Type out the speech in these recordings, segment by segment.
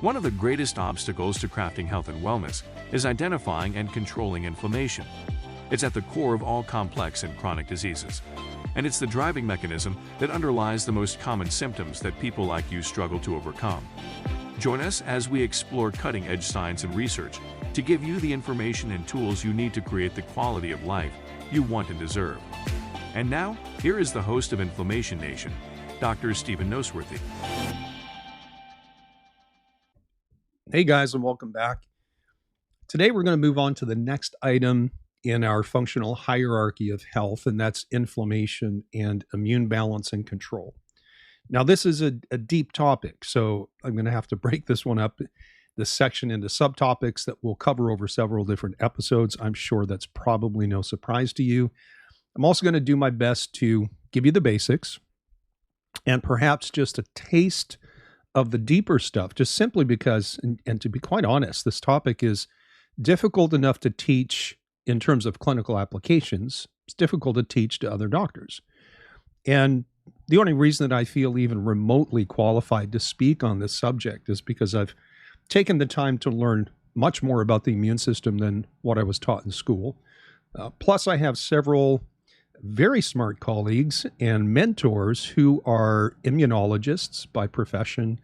One of the greatest obstacles to crafting health and wellness is identifying and controlling inflammation. It's at the core of all complex and chronic diseases, and it's the driving mechanism that underlies the most common symptoms that people like you struggle to overcome. Join us as we explore cutting-edge science and research to give you the information and tools you need to create the quality of life you want and deserve. And now, here is the host of Inflammation Nation, Dr. Stephen Noseworthy. Hey guys, and welcome back. Today we're going to move on to the next item in our functional hierarchy of health, and that's inflammation and immune balance and control. Now, this is a deep topic, so I'm going to have to break this section into subtopics that we'll cover over several different episodes. I'm sure that's probably no surprise to you. I'm also going to do my best to give you the basics and perhaps just a taste of the deeper stuff, just simply because, and to be quite honest, this topic is difficult enough to teach in terms of clinical applications. It's difficult to teach to other doctors. And the only reason that I feel even remotely qualified to speak on this subject is because I've taken the time to learn much more about the immune system than what I was taught in school. Plus, I have several very smart colleagues and mentors who are immunologists by profession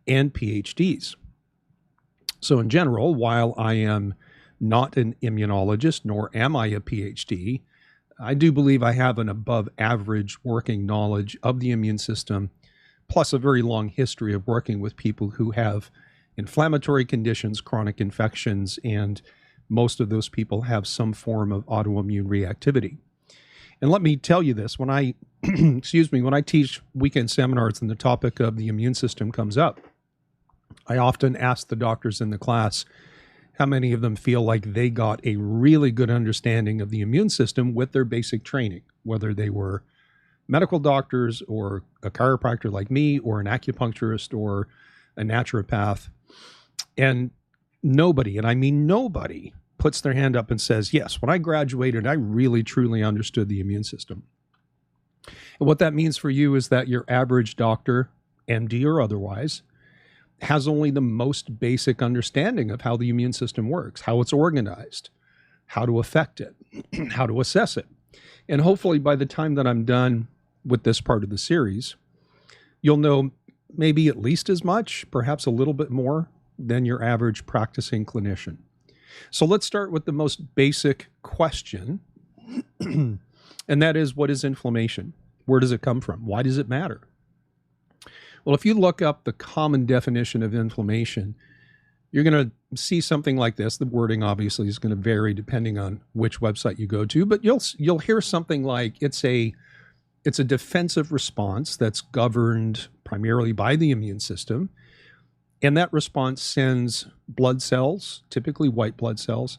and PhDs. So in general, while I am not an immunologist, nor am I a PhD, I do believe I have an above average working knowledge of the immune system, plus a very long history of working with people who have inflammatory conditions, chronic infections, and most of those people have some form of autoimmune reactivity. And let me tell you this, when I, when I teach weekend seminars and the topic of the immune system comes up, I often ask the doctors in the class how many of them feel like they got a really good understanding of the immune system with their basic training, whether they were medical doctors or a chiropractor like me or an acupuncturist or a naturopath. And nobody, and I mean nobody, puts their hand up and says, yes, when I graduated, I really truly understood the immune system. And what that means for you is that your average doctor, MD or otherwise, has only the most basic understanding of how the immune system works, how it's organized, how to affect it, how to assess it. And hopefully by the time that I'm done with this part of the series, you'll know maybe at least as much, perhaps a little bit more than your average practicing clinician. So let's start with the most basic question, and that is, what is inflammation? Where does it come from? Why does it matter? Well, if you look up the common definition of inflammation, you're going to see something like this. The wording obviously is going to vary depending on which website you go to, but you'll hear something like it's a defensive response that's governed primarily by the immune system. And that response sends blood cells, typically white blood cells,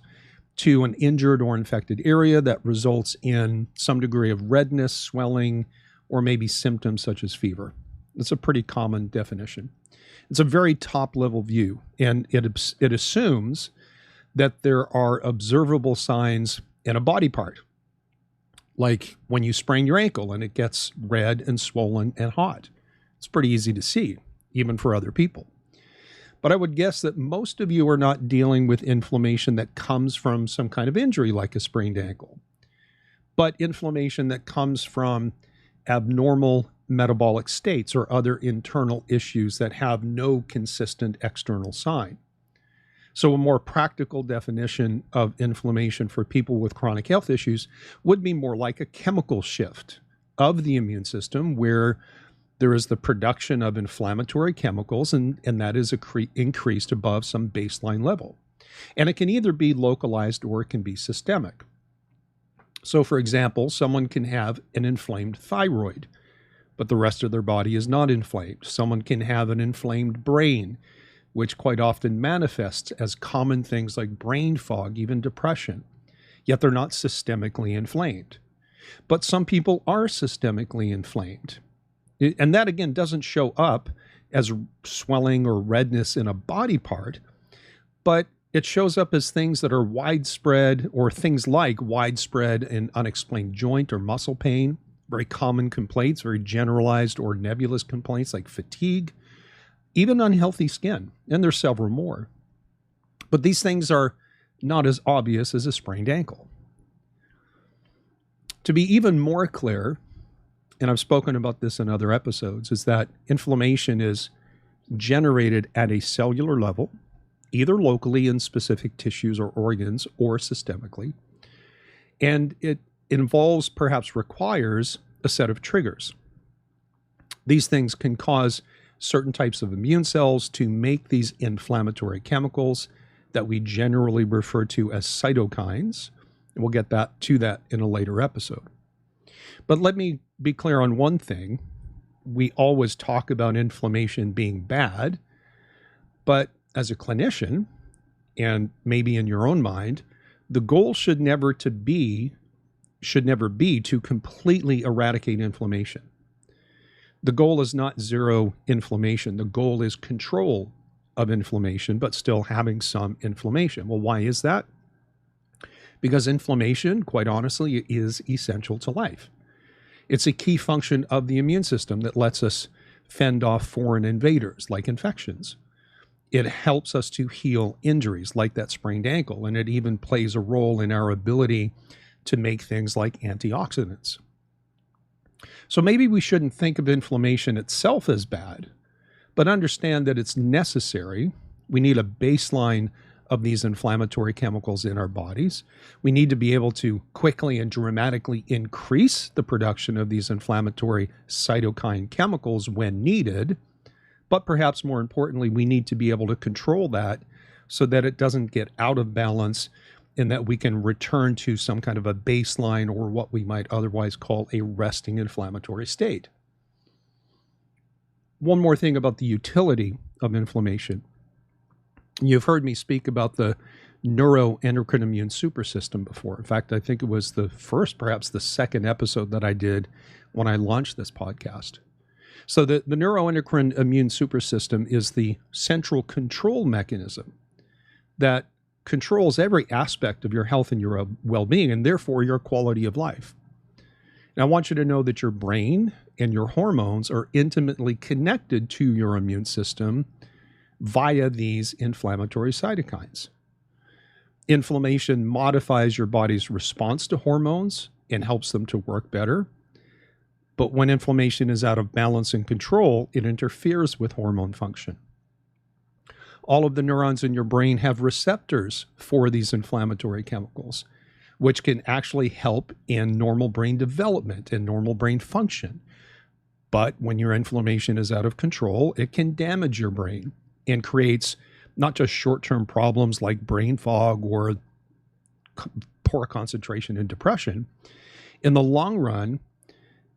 to an injured or infected area that results in some degree of redness, swelling, or maybe symptoms such as fever. It's a pretty common definition. It's a very top-level view, and it assumes that there are observable signs in a body part, like when you sprain your ankle and it gets red and swollen and hot. It's pretty easy to see, even for other people. But I would guess that most of you are not dealing with inflammation that comes from some kind of injury like a sprained ankle, but inflammation that comes from abnormal metabolic states or other internal issues that have no consistent external sign. So a more practical definition of inflammation for people with chronic health issues would be more like a chemical shift of the immune system, where there is the production of inflammatory chemicals, and that is increased above some baseline level. And it can either be localized or it can be systemic. So for example, someone can have an inflamed thyroid, but the rest of their body is not inflamed. Someone can have an inflamed brain, which quite often manifests as common things like brain fog, even depression, yet they're not systemically inflamed. But some people are systemically inflamed. And that, again, doesn't show up as swelling or redness in a body part, but it shows up as things that are widespread, or things like widespread and unexplained joint or muscle pain, very common complaints, very generalized or nebulous complaints like fatigue, even unhealthy skin, and there's several more. But these things are not as obvious as a sprained ankle. To be even more clear, and I've spoken about this in other episodes, is that inflammation is generated at a cellular level, either locally in specific tissues or organs or systemically. And it involves, perhaps requires, a set of triggers. These things can cause certain types of immune cells to make these inflammatory chemicals that we generally refer to as cytokines. And we'll get back to that in a later episode. But let me be clear on one thing. We always talk about inflammation being bad, but as a clinician, and maybe in your own mind, the goal should never be to completely eradicate inflammation. The goal is not zero inflammation. The goal is control of inflammation, but still having some inflammation. Well, why is that? Because inflammation, quite honestly, is essential to life. It's a key function of the immune system that lets us fend off foreign invaders, like infections. It helps us to heal injuries, like that sprained ankle, and it even plays a role in our ability to make things like antioxidants. So maybe we shouldn't think of inflammation itself as bad, but understand that it's necessary. We need a baseline of these inflammatory chemicals in our bodies. We need to be able to quickly and dramatically increase the production of these inflammatory cytokine chemicals when needed. But perhaps more importantly, we need to be able to control that so that it doesn't get out of balance and that we can return to some kind of a baseline or what we might otherwise call a resting inflammatory state. One more thing about the utility of inflammation. You've heard me speak about the neuroendocrine immune supersystem before. In fact, I think it was the first, perhaps the second episode that I did when I launched this podcast. So the neuroendocrine immune supersystem is the central control mechanism that controls every aspect of your health and your well-being, and therefore your quality of life. And I want you to know that your brain and your hormones are intimately connected to your immune system via these inflammatory cytokines. Inflammation modifies your body's response to hormones and helps them to work better. But when inflammation is out of balance and control, it interferes with hormone function. All of the neurons in your brain have receptors for these inflammatory chemicals, which can actually help in normal brain development and normal brain function. But when your inflammation is out of control, it can damage your brain and creates not just short-term problems like brain fog or poor concentration and depression. In the long run,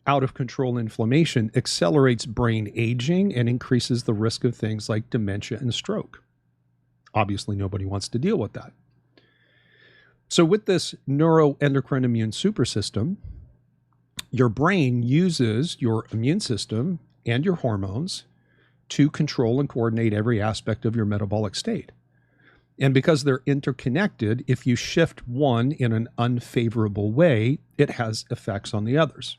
out of control inflammation accelerates brain aging and increases the risk of things like dementia and stroke. Obviously, nobody wants to deal with that. So with this neuroendocrine immune supersystem, your brain uses your immune system and your hormones to control and coordinate every aspect of your metabolic state. And because they're interconnected, if you shift one in an unfavorable way, it has effects on the others.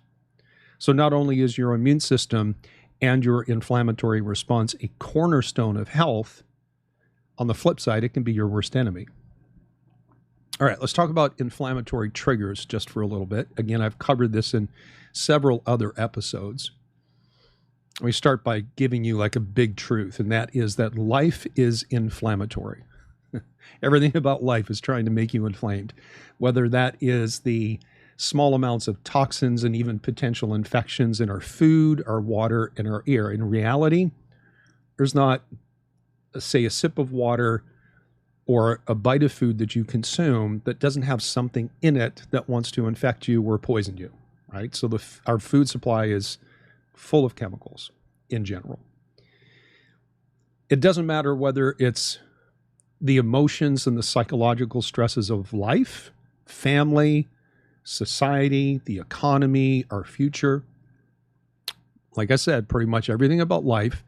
So not only is your immune system and your inflammatory response a cornerstone of health, on the flip side, it can be your worst enemy. All right, let's talk about inflammatory triggers just for a little bit. Again, I've covered this in several other episodes. We start by giving you like a big truth, and that is that life is inflammatory. Everything about life is trying to make you inflamed, whether that is the small amounts of toxins and even potential infections in our food, our water, and our air. In reality, there's not, say, a sip of water or a bite of food that you consume that doesn't have something in it that wants to infect you or poison you, right? So our food supply is full of chemicals in general. It doesn't matter whether it's the emotions and the psychological stresses of life, family, society, the economy, our future. Like I said, pretty much everything about life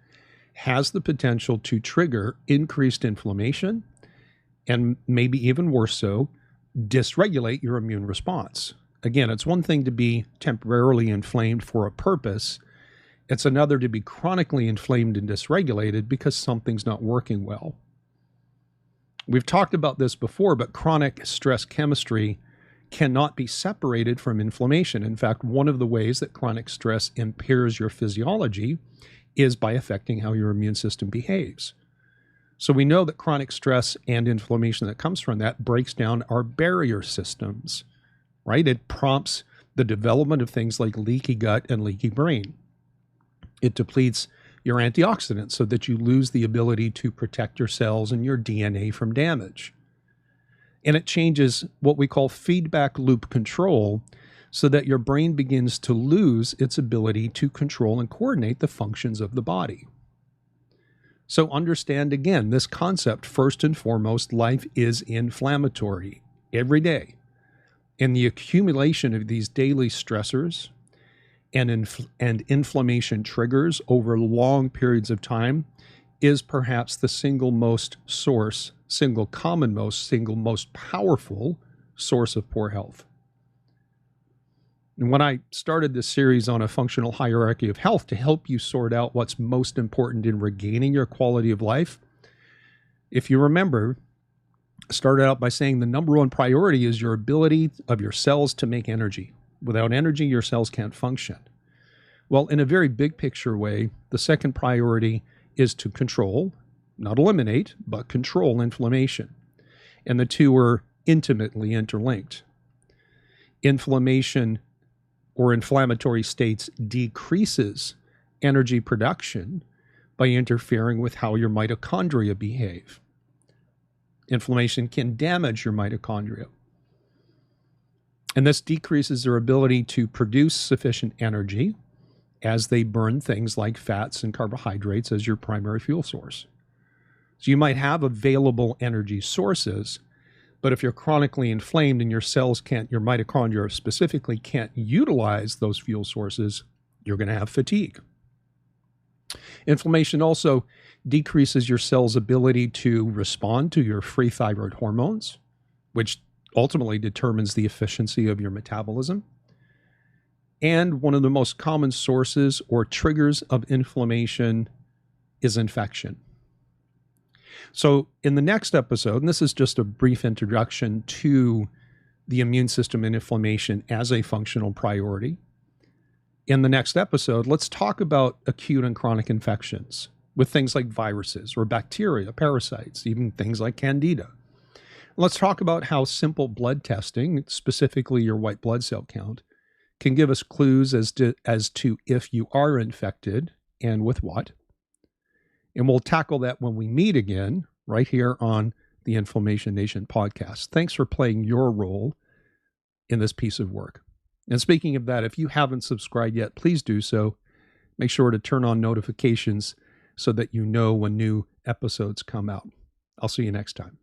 has the potential to trigger increased inflammation and maybe even worse so, dysregulate your immune response. Again, it's one thing to be temporarily inflamed for a purpose. It's another to be chronically inflamed and dysregulated because something's not working well. We've talked about this before, but chronic stress chemistry cannot be separated from inflammation. In fact, one of the ways that chronic stress impairs your physiology is by affecting how your immune system behaves. So we know that chronic stress and inflammation that comes from that breaks down our barrier systems, right? It prompts the development of things like leaky gut and leaky brain. It depletes your antioxidants so that you lose the ability to protect your cells and your DNA from damage. And it changes what we call feedback loop control so that your brain begins to lose its ability to control and coordinate the functions of the body. So understand again this concept. First and foremost, life is inflammatory every day. And the accumulation of these daily stressors and inflammation triggers over long periods of time is perhaps the single most powerful source of poor health. And when I started this series on a functional hierarchy of health to help you sort out what's most important in regaining your quality of life, if you remember, I started out by saying the number one priority is your ability of your cells to make energy. Without energy, your cells can't function. Well, in a very big picture way, the second priority is to control, not eliminate, but control inflammation. And the two are intimately interlinked. Inflammation or inflammatory states decreases energy production by interfering with how your mitochondria behave. Inflammation can damage your mitochondria. And this decreases their ability to produce sufficient energy as they burn things like fats and carbohydrates as your primary fuel source. So you might have available energy sources, but if you're chronically inflamed and your mitochondria specifically can't utilize those fuel sources, you're going to have fatigue. Inflammation also decreases your cell's ability to respond to your free thyroid hormones, which ultimately determines the efficiency of your metabolism. And one of the most common sources or triggers of inflammation is infection. So in the next episode, and this is just a brief introduction to the immune system and inflammation as a functional priority. In the next episode, let's talk about acute and chronic infections with things like viruses or bacteria, parasites, even things like candida. Let's talk about how simple blood testing, specifically your white blood cell count, can give us clues as to if you are infected and with what. And we'll tackle that when we meet again, right here on the Inflammation Nation podcast. Thanks for playing your role in this piece of work. And speaking of that, if you haven't subscribed yet, please do so. Make sure to turn on notifications so that you know when new episodes come out. I'll see you next time.